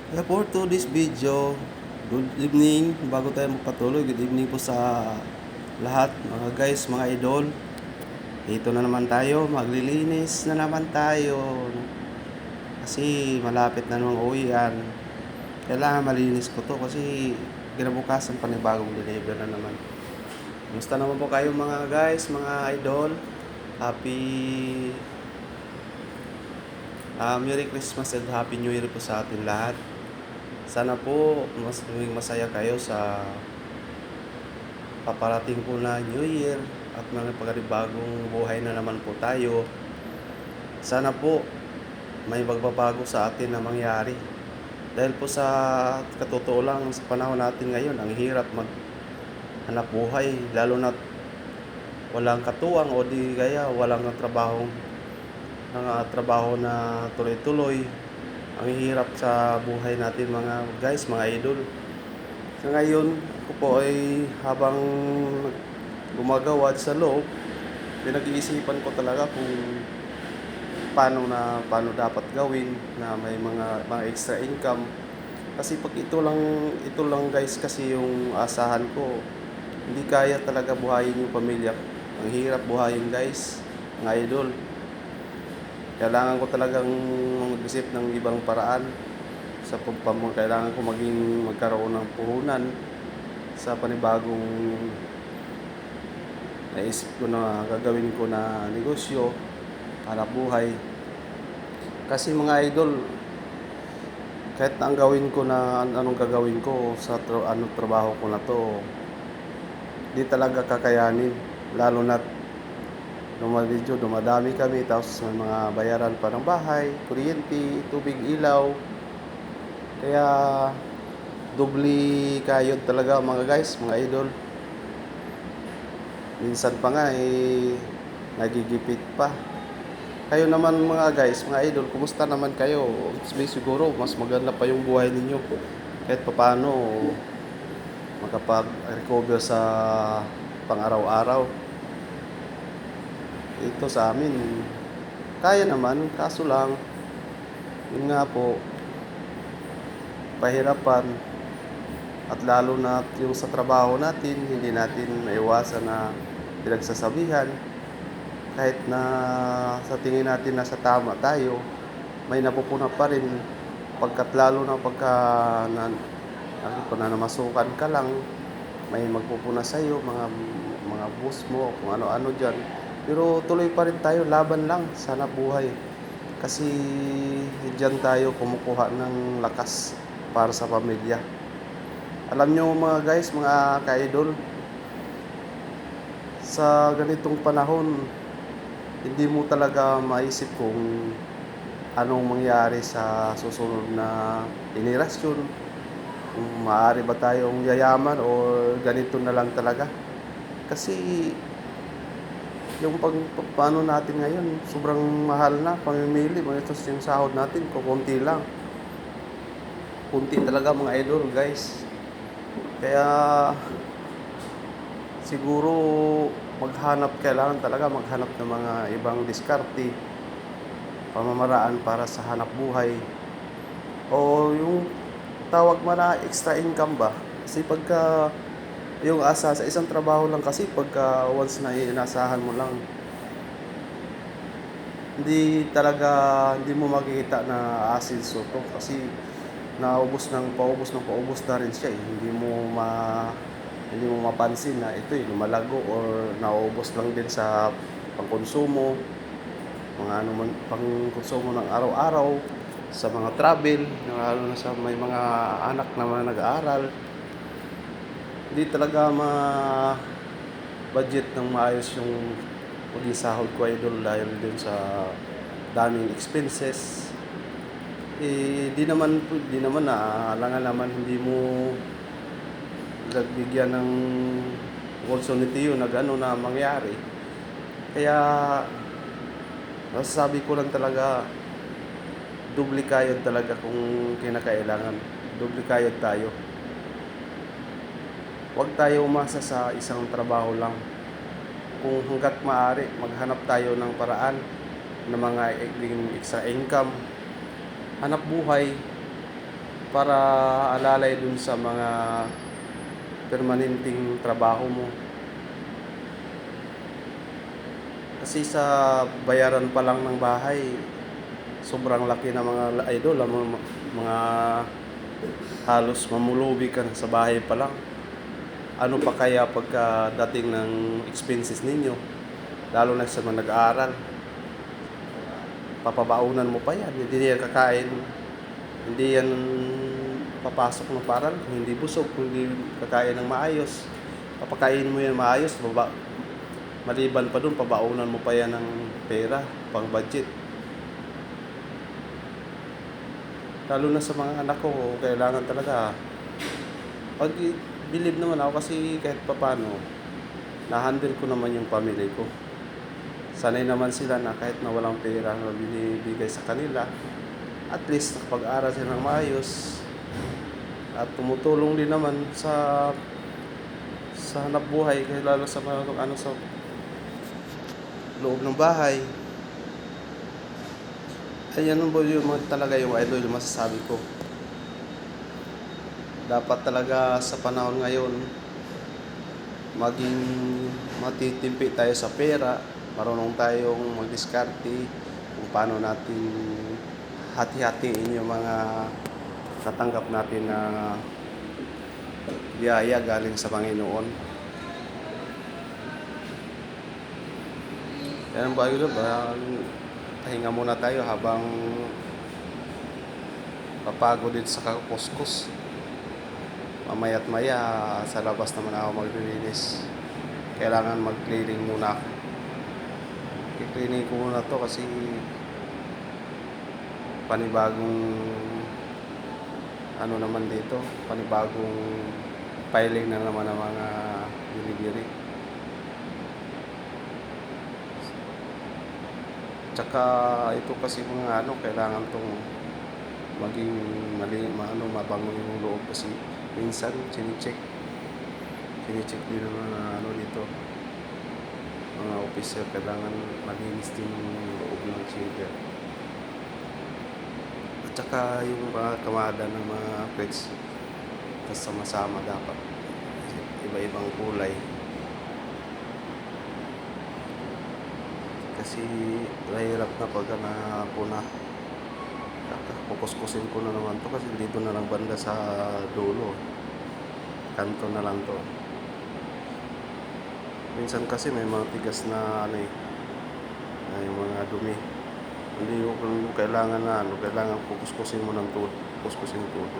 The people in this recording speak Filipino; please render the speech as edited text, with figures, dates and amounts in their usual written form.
For this video, good evening. Bago tayo magpatuloy, good evening po sa lahat, mga guys, mga idol. Ito na naman tayo, maglilinis na naman tayo. Kasi malapit na namang uwian. Kailangan malinis ko to kasi kinabukasan panibagong deliver na naman. Kumusta naman po kayo mga guys, mga idol? Happy Merry Christmas and Happy New Year po sa atin lahat. Sana po maging masaya kayo sa paparating po na New Year at mga panibagong buhay na naman po tayo. Sana po may magbabago sa atin na mangyari. Dahil po sa katotoo lang sa panahon natin ngayon, ang hirap maghanap buhay, lalo na walang katuwang o di kaya walang trabaho na tuloy-tuloy. Ang hirap sa buhay natin mga guys, mga idol. Sa ngayon, ako po ay habang gumagawa sa loob, pinag-iisipan ko talaga kung paano dapat gawin na may mga extra income. Kasi pag ito lang guys kasi yung asahan ko, hindi kaya talaga buhayin yung pamilya. Ang hirap buhayin guys, mga idol. Kailangan ko talagang mag-isip ng ibang paraan kailangan ko magkaroon ng puhunan sa panibagong naisip ko na gagawin ko na negosyo para buhay. Kasi mga idol, kahit ang gawin ko na anong gagawin ko sa trabaho ko na to, di talaga kakayanin, lalo na dumadami kami, tapos may mga bayaran pa ng bahay, kuryente, tubig, ilaw. Kaya dubli kayod talaga mga guys, mga idol. Minsan pa nga nagigipit pa. Kayo naman mga guys, mga idol, kumusta naman kayo? Siguro mas maganda pa yung buhay ninyo kahit papaano makapag-recover sa pang-araw-araw. Ito sa amin, kaya naman, kaso lang, yun nga po, pahirapan. At lalo na yung sa trabaho natin, hindi natin maiwasan na pinagsasabihan. Kahit na sa tingin natin nasa tama tayo, may napupuna pa rin. Lalo na namasukan ka lang, may magpupuna sa'yo, mga boss mo, kung ano-ano dyan. Pero tuloy pa rin tayo, laban lang, sana buhay. Kasi dyan tayo kumukuha ng lakas para sa pamilya. Alam nyo mga guys, mga ka-idol, sa ganitong panahon, hindi mo talaga maisip kung anong mangyari sa susunod na henerasyon. Kung maaari ba tayong yayaman o ganito na lang talaga. Kasi yung paano natin ngayon, sobrang mahal na pamimili. Ito yung sahod natin, kukunti lang. Kunti talaga mga idol guys. Kaya siguro kailangan talaga maghanap ng mga ibang diskarte, pamamaraan para sa hanap buhay. O yung tawag mo na extra income ba? Kasi pagka yung asa sa isang trabaho lang kasi pagka once na inasahan mo lang, hindi mo makikita na asinso to kasi paubos na rin siya eh. Hindi mo mapansin na ito lumalago or naubos lang din sa pangkonsumo, mga pangkonsumo ng araw-araw, sa mga travel, lalo na sa may mga anak na mga nag-aaral. Hindi talaga budget ng maayos yung maging sahod ko idol dahil din sa daming expenses. Di naman naaalangan naman, hindi mo nagbigyan ng opportunity yun na gano'n na mangyari. Kaya masasabi ko lang talaga, dubli kayod talaga kung kinakailangan. Dubli kayod tayo. Huwag tayo umasa sa isang trabaho lang. Kung hanggat maaari, maghanap tayo ng paraan ng mga extra income, hanap buhay. para alalay dun sa mga permanenteng trabaho mo. Kasi sa bayaran pa lang ng bahay, sobrang laki na mga idol, mga halos mamulubi ka na sa bahay pa lang. Ano pa kaya pagka dating ng expenses ninyo, lalo na sa mga nag-aaral, papabaunan mo pa yan, hindi yan kakain, hindi yan papasok ng paral kung hindi busog, kung hindi kakain ng maayos. Papakain mo yan maayos, maliban pa dun, pabaunan mo pa yan ng pera, pang budget. Lalo na sa mga anak ko, kailangan talaga. Pag believe naman ako kasi kahit papano, na-handle ko naman yung family ko. Sanay naman sila na kahit na walang pera na binibigay sa kanila, at least nakapag-aral sila ng maayos. At tumutulong din naman sa hanap buhay, kaya lalo sa mga sa loob ng bahay. Ayan po yung talaga yung idol, yung masasabi ko. Dapat talaga sa panahon ngayon, maging matitimpi tayo sa pera, marunong tayong magdiskarte kung paano natin hati-hatiin yung mga natanggap natin na biyaya galing sa Panginoon. Yan ba yun ba? Pahinga muna tayo habang papagod din sa kakuskus. Mamaya't maya sa labas naman ako maglilinis. Kailangan mag-cleaning muna ako. I-cleaning ko muna to kasi panibagong naman dito, panibagong filing na naman ng mga delivery. Tsaka ito kasi mga kailangan tong maging mabango yung loob kasi minsan chine-check din ng mga dito, mga officer, kailangan malinis din yung loob ng chamber. At saka yung mga kamada ng mga plates, tas sama-sama dapat iba-ibang kulay. Kasi mahirap na pag napuna. Kukuskusin ko na naman to kasi dito na lang banda sa dulo, kanto na lang to. Minsan kasi may mga tigas na yung mga dumi, hindi yung kailangan kailangan kukuskusin mo ng todo, kuskusin todo.